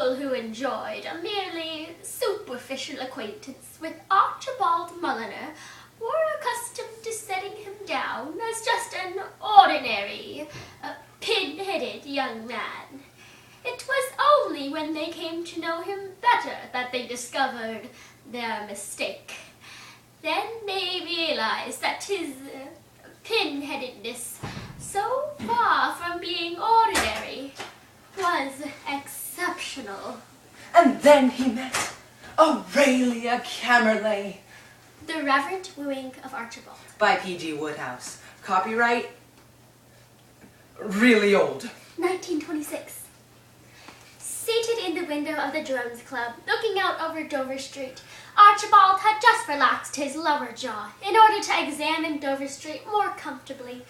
people who enjoyed a merely superficial acquaintance with Archibald Mulliner were accustomed to setting him down as just an ordinary, pin-headed young man. It was only when they came to know him better that they discovered their mistake. Then they realized that his pin-headedness, so far from being ordinary, was exceptional. And then he met Aurelia Camerley. The Reverent Wooing of Archibald. By P.G. Woodhouse. Copyright? Really old. 1926. Seated in the window of the Drums Club, looking out over Dover Street, Archibald had just relaxed his lower jaw in order to examine Dover Street more comfortably,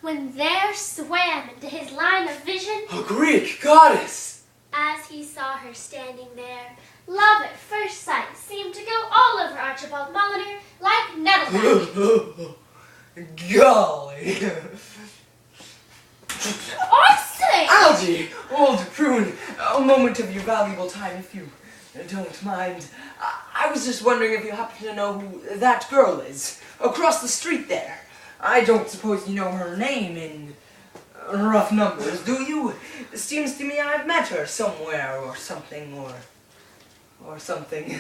when there swam into his line of vision a Greek goddess. As he saw her standing there, love at first sight seemed to go all over Archibald Mulliner like nettle. Golly. Archie! Algy, old prune, a moment of your valuable time if you don't mind. I was just wondering if you happen to know who that girl is, across the street there. I don't suppose you know her name in rough numbers, do you? It seems to me I've met her somewhere or something, or something.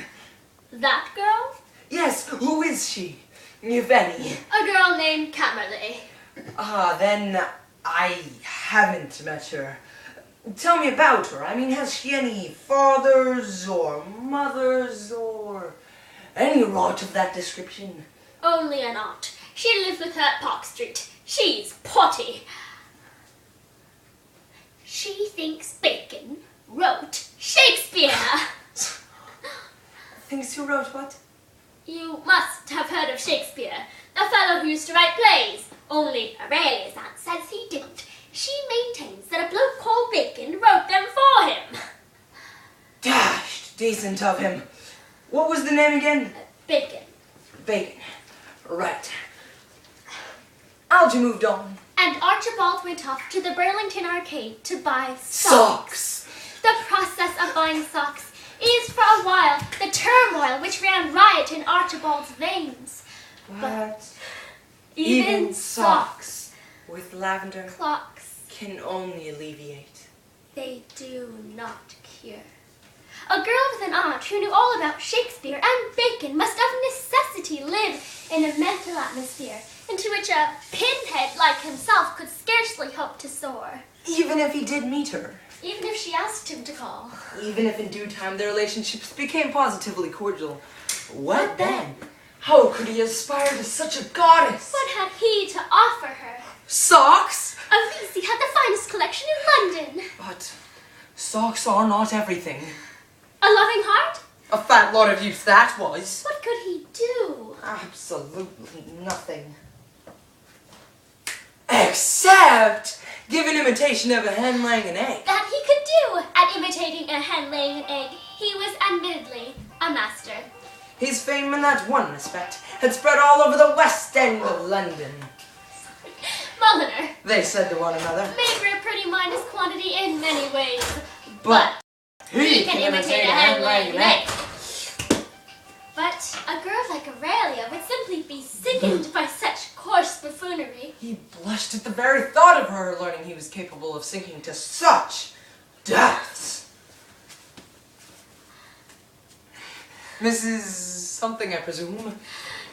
That girl? Yes, who is she, if any? A girl named Camerley. Then I haven't met her. Tell me about her. I mean, has she any fathers or mothers or any rot of that description? Only an aunt. She lives with her at Park Street. She's potty. She thinks Bacon wrote Shakespeare. Thinks who wrote what? You must have heard of Shakespeare, the fellow who used to write plays. Only Aurelia's aunt says he didn't. She maintains that a bloke called Bacon wrote them for him. Dashed decent of him. What was the name again? Bacon. Bacon. Right. Algy moved on. And Archibald went off to the Burlington Arcade to buy Socks. The process of buying socks is, for a while, the turmoil which ran riot in Archibald's veins. But even socks with lavender clocks can only alleviate. They do not cure. A girl with an aunt who knew all about Shakespeare and Bacon must of necessity live in a mental atmosphere into which a pinhead like himself could scarcely hope to soar. Even if he did meet her. Even if she asked him to call. Even if in due time their relationships became positively cordial. What then? How could he aspire to such a goddess? What had he to offer her? Socks? Avisi had the finest collection in London. But socks are not everything. A loving heart? A fat lot of use that was. What could he do? Absolutely nothing. Except give an imitation of a hen laying an egg. That he could do. At imitating a hen laying an egg, he was admittedly a master. His fame in that one respect had spread all over the West End of London. Mulliner, They said to one another. may be a pretty minus quantity in many ways, But he can imitate a hen laying an egg. But a girl like Aurelia would simply be sickened by such coarse buffoonery. he blushed at the very thought of her learning he was capable of sinking to such depths. Mrs. Something, I presume.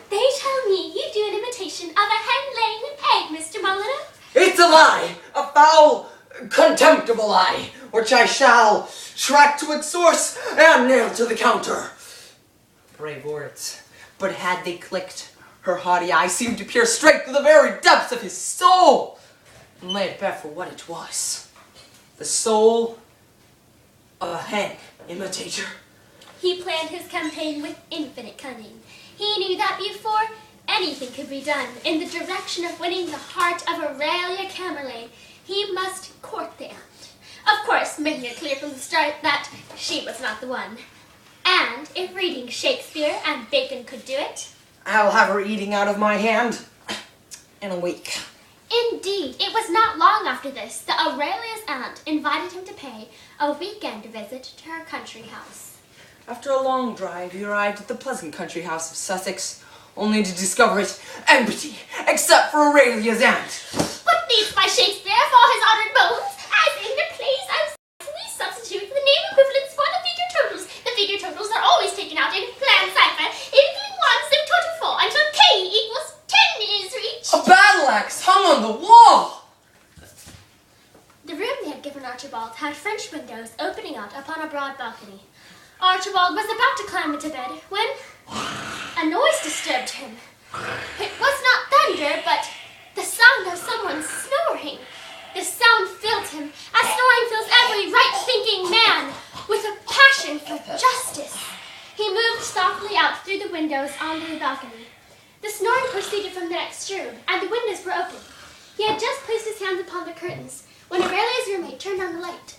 They tell me you do an imitation of a hen laying an egg, Mr. Mulliner. It's a lie! A foul, contemptible lie, which I shall track to its source and nail to the counter. Brave words. But had they clicked, her haughty eye seemed to peer straight through the very depths of his soul, and lay it bare for what it was. The soul of a hen imitator. He planned his campaign with infinite cunning. He knew that before anything could be done in the direction of winning the heart of Aurelia Camerley, he must court the aunt. Of course, making it clear from the start that she was not the one. And if reading Shakespeare and Bacon could do it, I'll have her eating out of my hand in a week. Indeed, it was not long after this that Aurelia's aunt invited him to pay a weekend visit to her country house. After a long drive, he arrived at the pleasant country house of Sussex, only to discover it empty, except for Aurelia's aunt. What needs my Shakespeare for his honoured bones? As in the plays, we substitute the name equivalents for the figure totals. The figure totals are always taken out in plan cipher, equaling 1 sub 24 until k equals 10 is reached. A battle axe hung on the wall! The room they had given Archibald had French windows opening out upon a broad balcony. Archibald was about to climb into bed when a noise disturbed him. It was not thunder, but the sound of someone snoring. The sound filled him, as snoring fills every right-thinking man, with a passion for justice. He moved softly out through the windows onto the balcony. The snoring proceeded from the next room, and the windows were open. He had just placed his hands upon the curtains when Aurelia's roommate turned on the light.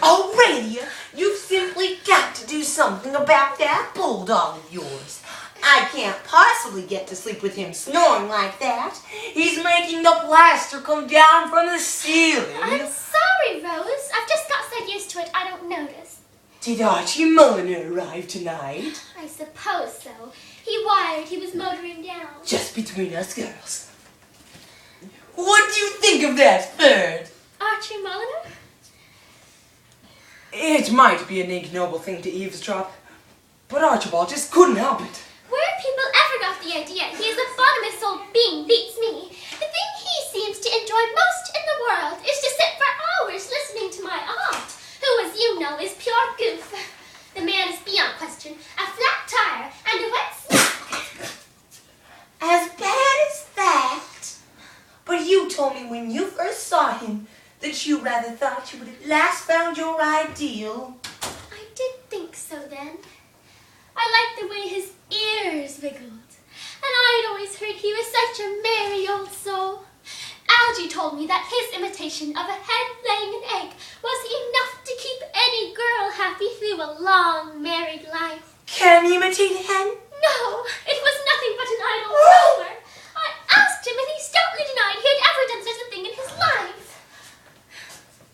Aurelia, you've simply got to do something about that bulldog of yours. I can't possibly get to sleep with him snoring like that. He's making the plaster come down from the ceiling. I'm sorry, Rose. I've just got so used to it, I don't notice. Did Archie Mulliner arrive tonight? I suppose so. He wired he was motoring down. Just between us girls. What do you think of that third? Archie Mulliner? It might be an ignoble thing to eavesdrop, but Archibald just couldn't help it. Where people ever got the idea he is a bottomless old being beats me. The thing he seems to enjoy most in the world is to sit for hours listening to my aunt, who, as you know, is pure goof. The man is beyond question, a flat tire and a wet snack. As bad as that? But you told me when you first saw him that you rather thought you would at last found your ideal. I did think so then. I liked the way his ears wiggled, and I had always heard he was such a merry old soul. Algy told me that his imitation of a hen laying an egg was enough to keep any girl happy through a long married life. Can you imitate a hen? No, it was nothing but an idle rumor. I asked him and he stoutly denied he had ever done such a thing in his life.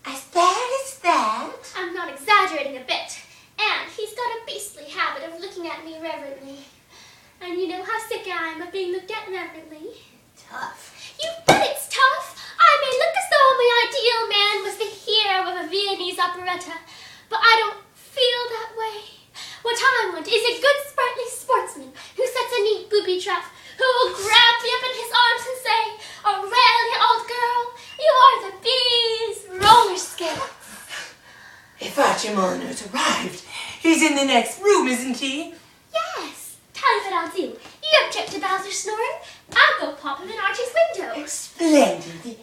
As bad as that? I'm not exaggerating a bit. And he's got a beastly habit of looking at me reverently. And you know how sick I am of being looked at reverently. Tough. You bet it's tough. I may look as though my ideal man was the hero of a Viennese operetta, but I don't feel that way. What I want is a good, sprightly sportsman who sets a neat booby trap, who will grab me up in his arms and say, Aurelia, old girl, you are the bee's roller skate. If Archie Mulliner's arrived, he's in the next room, isn't he? Yes. Tell you what I'll do. You object to Bowser snoring? I'll go pop him in Archie's window. Splendid.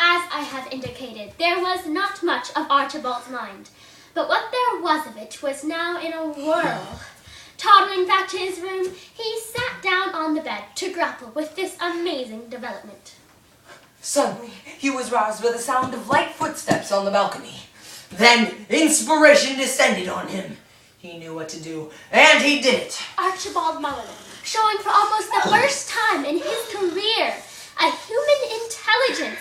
As I have indicated, there was not much of Archibald's mind, but what there was of it was now in a whirl. Toddling back to his room, he sat down on the bed to grapple with this amazing development. Suddenly, he was roused by the sound of light footsteps on the balcony. Then, inspiration descended on him. He knew what to do, and he did it. Archibald Mulliner, showing for almost the first time in his career a human intelligence,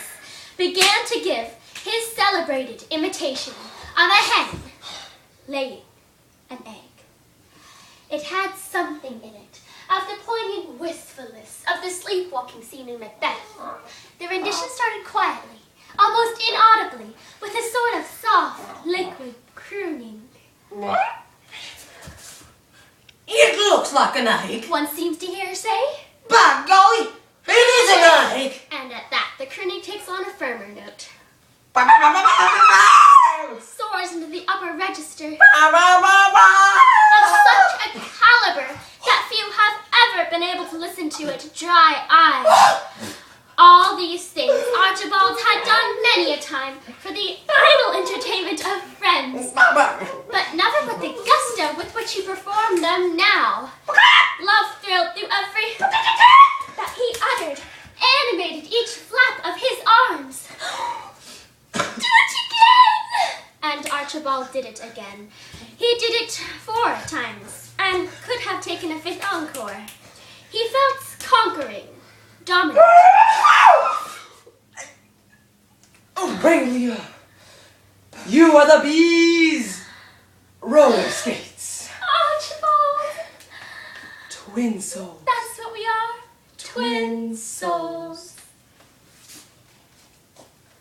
began to give his celebrated imitation of a hen laying an egg. It had something in it of the poignant wistfulness of the sleepwalking scene in Macbeth. The rendition started quietly, almost inaudibly, with a sort of soft, liquid crooning. It looks like an egg. One seems to hear say, By golly, it is an egg. and at that the crooning takes on a firmer note. Soars into the upper register of such a caliber that few have ever been able to listen to it dry eyed. All these things Archibald had done many a time for the idle entertainment of friends, but never with the gusto with which he performed them now. Love thrilled through every that he uttered, animated each flap of his arms. Do it again! And Archibald did it again. He did it 4 times, and could have taken a 5th encore. He felt conquering, dominant. Aurelia! You are the bees! Roller skates! Archibald! Twin souls! That's what we are. Twin souls.